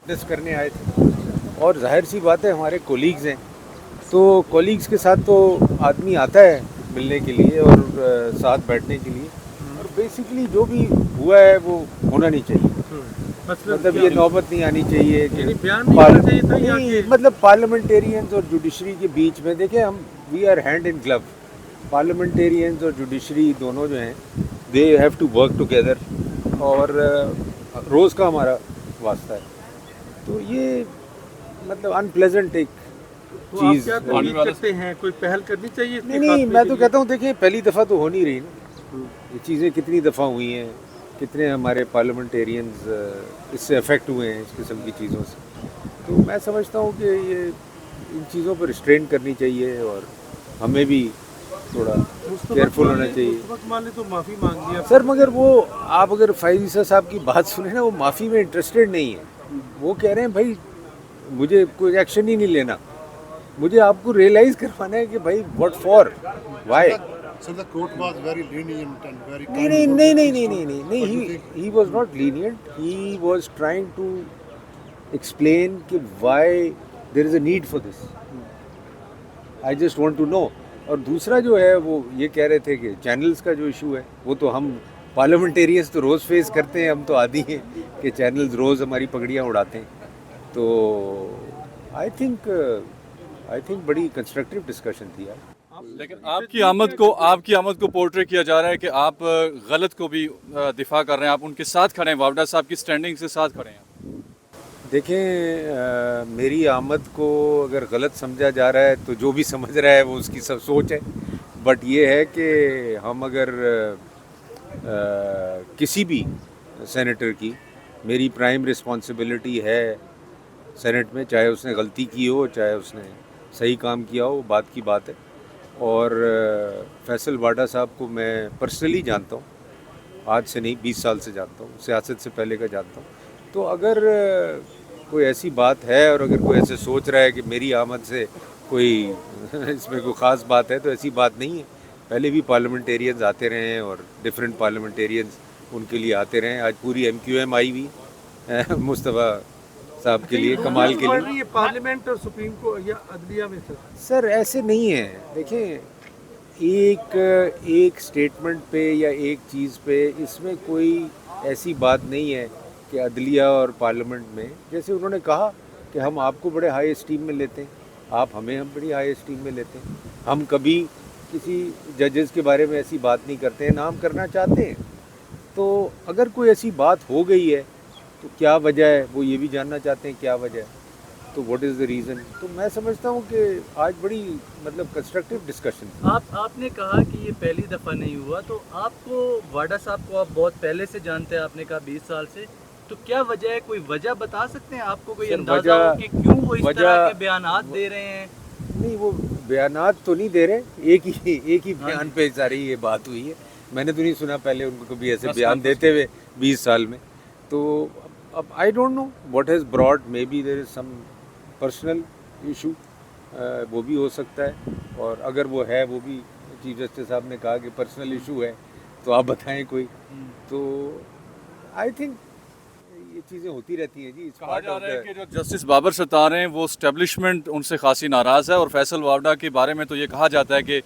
Discuss करने आए थे और जाहिर सी बात है हमारे कोलीग्स हैं, तो कोलीग्स के साथ तो आदमी आता है मिलने के लिए और साथ बैठने के लिए, और बेसिकली जो भी हुआ है वो होना नहीं चाहिए। मतलब ये नौबत नहीं आनी चाहिए कि बयान नहीं होना चाहिए था या नहीं, मतलब पार्लियामेंटेरियंस और जुडिशरी के बीच में देखिए हम we are hand in glove. Parliamentarians और जुडिशरी दोनों जो हैं they have to work together, और रोज़ का हमारा वास्ता है। तो ये मतलब अनप्लेजेंट एक तो आप चीज़ क्या उम्मीद करते हैं, कोई पहल करनी चाहिए इसके नहीं, खात्मे मैं के तो लिए? कहता हूँ देखिए पहली दफ़ा तो हो नहीं रही ना, ये चीज़ें कितनी दफ़ा हुई हैं, कितने हमारे पार्लियामेंटेरियंस इससे अफेक्ट हुए हैं इस किस्म की चीज़ों से। तो मैं समझता हूँ कि ये इन चीज़ों पर रिस्ट्रेन करनी चाहिए और हमें भी थोड़ा केयरफुल होना चाहिए। मुस्तफा कमाल ने तो माफ़ी मांग ली सर मगर वो आप अगर फाइज ईसा साहब की बात सुने ना, वो माफ़ी में इंटरेस्टेड नहीं है। वो कह रहे हैं भाई मुझे कोई एक्शन ही नहीं लेना, मुझे आपको रियलाइज़ करवाना है कि भाई what for why. So the court was very lenient and very नहीं kind. नहीं What नहीं do नहीं you नहीं think नहीं so? नहीं What do you नहीं, think? he was not lenient, he was trying to explain कि why there is a need for this, I just want to know। और दूसरा जो है वो ये कह रहे थे कि चैनल्स का जो इशू है वो तो हम पार्लियामेंटेरियंस तो रोज़ फेस करते हैं, हम तो आदी हैं कि चैनल्स रोज़ हमारी पगड़ियाँ उड़ाते हैं। तो आई थिंक बड़ी कंस्ट्रक्टिव डिस्कशन थी यार। लेकिन आपकी आमद को पोर्ट्रे किया जा रहा है कि आप गलत को भी दिफा कर रहे हैं, आप उनके साथ खड़े हैं, वावडा साहब की स्टैंडिंग से साथ खड़े हैं। देखें मेरी आमद को अगर गलत समझा जा रहा है तो जो भी समझ रहा है वो उसकी सब सोच है, बट ये है कि हम अगर किसी भी सेनेटर की, मेरी प्राइम रिस्पॉन्सिबिलिटी है सेनेट में, चाहे उसने गलती की हो चाहे उसने सही काम किया हो, बात की बात है। और फैसल वाडा साहब को मैं पर्सनली जानता हूँ, आज से नहीं 20 साल से जानता हूँ, सियासत से पहले का जानता हूँ। तो अगर कोई ऐसी बात है और अगर कोई ऐसे सोच रहा है कि मेरी आमद से कोई इसमें कोई ख़ास बात है, तो ऐसी बात नहीं है। पहले भी पार्लियामेंटेरियंस आते रहे हैं और डिफरेंट पार्लियामेंटेरियंस उनके लिए आते रहे हैं। आज पूरी MQM आई हुई है मुस्तफ़ा साहब के लिए, कमाल के लिए। ये पार्लियामेंट और सुप्रीम को या अदलिया में सर ऐसे नहीं है, देखें एक स्टेटमेंट पे या एक चीज़ पे इसमें कोई ऐसी बात नहीं है कि अदलिया और पार्लियामेंट में, जैसे उन्होंने कहा कि हम आपको बड़े हाई एस्टीम में लेते हैं, आप हमें हम बड़ी हाई एस्टीम में लेते हैं, हम कभी किसी जजेस के बारे में ऐसी बात नहीं करते हैं, ना हम करना चाहते हैं। तो अगर कोई ऐसी बात हो गई है तो क्या वजह है, वो ये भी जानना चाहते हैं क्या वजह है, तो व्हाट इज़ द रीज़न। तो मैं समझता हूँ कि आज बड़ी मतलब कंस्ट्रक्टिव डिस्कशन। आपने कहा कि ये पहली दफ़ा नहीं हुआ, तो आपको वाडा साहब को आप बहुत पहले से जानते हैं, आपने कहा 20 साल से, तो क्या वजह है, कोई वजह बता सकते हैं आपको, कोई अंदाजा हो कि क्यों वो इस तरह के बयानात दे रहे हैं? नहीं, वो बयानात तो नहीं दे रहे, एक ही बयान पे सारी ये बात हुई है। मैंने तो नहीं सुना पहले उनको कभी ऐसे बयान देते हुए 20 साल में। तो अब I don't know what has brought, maybe there is some personal issue, वो भी हो सकता है। और अगर वो है, वो भी चीफ जस्टिस साहब ने कहा कि पर्सनल इशू है, तो आप बताएं कोई। तो आई थिंक ये चीज़ें होती रहती हैं जी। कहा जा रहा है कि जो जस्टिस बाबर सत्तार हैं वो स्टैब्लिशमेंट उनसे खासी नाराज़ है, और फैसल वावडा के बारे में तो ये कहा जाता है कि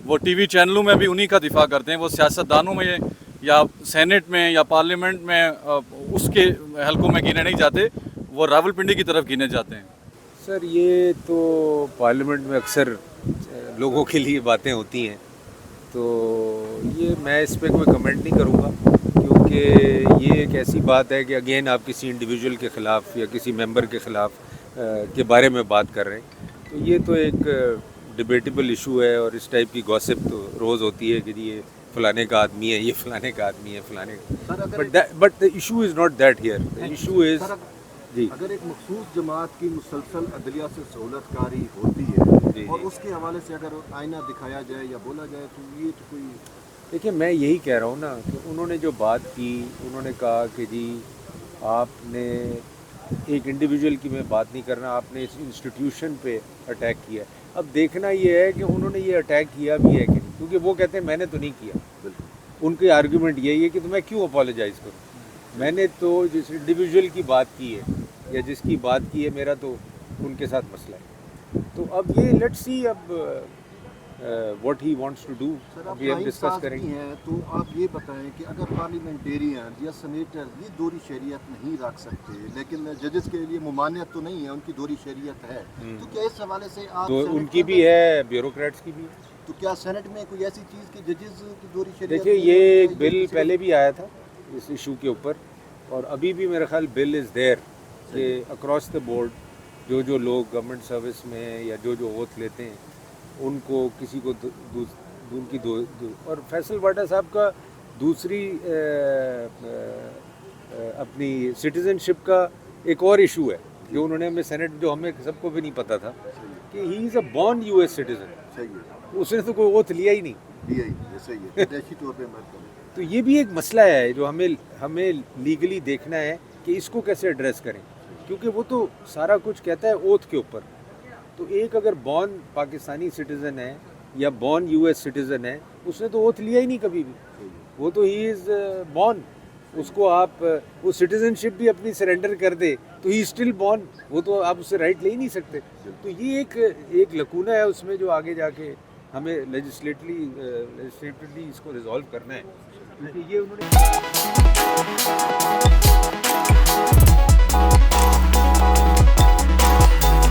वो टीवी चैनलों में भी उन्हीं का दिफा करते हैं, वो सियासतदानों में या सेनेट में या पार्लियामेंट में उसके हलकों में गिने नहीं जाते, वो रावलपिंडी की तरफ गिने जाते हैं। सर ये तो पार्लियामेंट में अक्सर लोगों के लिए बातें होती हैं, तो ये मैं इस पर कोई कमेंट नहीं करूँगा, क्योंकि ये एक ऐसी बात है कि अगेन आप किसी इंडिविजुअल के ख़िलाफ़ या किसी मेंबर के ख़िलाफ़ के बारे में बात कर रहे हैं, तो ये तो एक डिबेटेबल इशू है। और इस टाइप की गॉसिप तो रोज़ होती है कि जी ये फलाने का आदमी है, ये फलाने का आदमी है, फलाने का, but the issue is not that here, the issue is जी। अगर एक मखसूस जमात की मुसलसल अदलिया से सहूलतकारी होती है और उसके हवाले से अगर आईना दिखाया जाए या बोला जाए, तो ये तो कोई, देखिए मैं यही कह रहा हूँ ना कि उन्होंने जो बात की, उन्होंने कहा कि जी आपने एक इंडिविजुअल की मैं बात नहीं करना, आपने इस इंस्टीट्यूशन पे अटैक किया। अब देखना ये है कि उन्होंने ये अटैक किया भी है कि नहीं, क्योंकि वो कहते हैं मैंने तो नहीं किया। उनके आर्गूमेंट यही है कि तो मैं क्यों अपोलोजाइज़ करूँ, मैंने तो जिस इंडिविजुअल की बात की है या जिसकी बात की है, मेरा तो उनके साथ मसला है। तो अब ये लेट्स सी अब what he wants to do, sir आप अभी हम आइन डिस्कस साज भी करेंगे। हैं, तो आप ये बताएं कि अगर पार्लियामेंटेरियन या सेनेटर ये दोहरी शरीयत नहीं रख सकते, लेकिन जजेस के लिए मुमानियत तो नहीं है, उनकी दोहरी शरीयत है, तो क्या इस हवाले से आप तो सेनेट उनकी के भी अंदर- है, ब्यूरोक्रेट्स की भी है। तो क्या सेनेट में कोई ऐसी चीज़ की जजेस की दोहरी शरीयत देखिए नहीं ये है? एक बिल पहले भी आया था इस इशू के ऊपर, और अभी भी मेरा ख्याल बिल इज़ देयर कि अक्रॉस द बोर्ड जो लोग गवर्नमेंट सर्विस में या जो ओथ लेते हैं उनको किसी को उनकी और फैसल वाडा साहब का दूसरी अपनी सिटीज़नशिप का एक और इशू है जो उन्होंने हमें सेनेट, जो हमें सबको भी नहीं पता था कि he is a born US citizen, सही है, उसने तो कोई ओथ लिया ही नहीं। दिया ही नहीं, सही है, पैदाइशी तौर पे मत करें। तो ये भी एक मसला है जो हमें लीगली देखना है कि इसको कैसे एड्रेस करें, क्योंकि वो तो सारा कुछ कहता है ओथ के ऊपर। तो एक अगर बॉर्न पाकिस्तानी सिटीज़न है या बॉर्न यूएस सिटीज़न है, उसने तो ओथ लिया ही नहीं कभी भी, वो तो ही इज़ बॉर्न, उसको आप वो सिटीज़नशिप भी अपनी सरेंडर कर दे तो ही स्टिल बॉर्न, वो तो आप उससे राइट ले ही नहीं सकते। तो ये एक लकूना है उसमें जो आगे जाके हमें लेजिस्लेटिवली इसको रिजॉल्व करना है, क्योंकि ये उन्होंने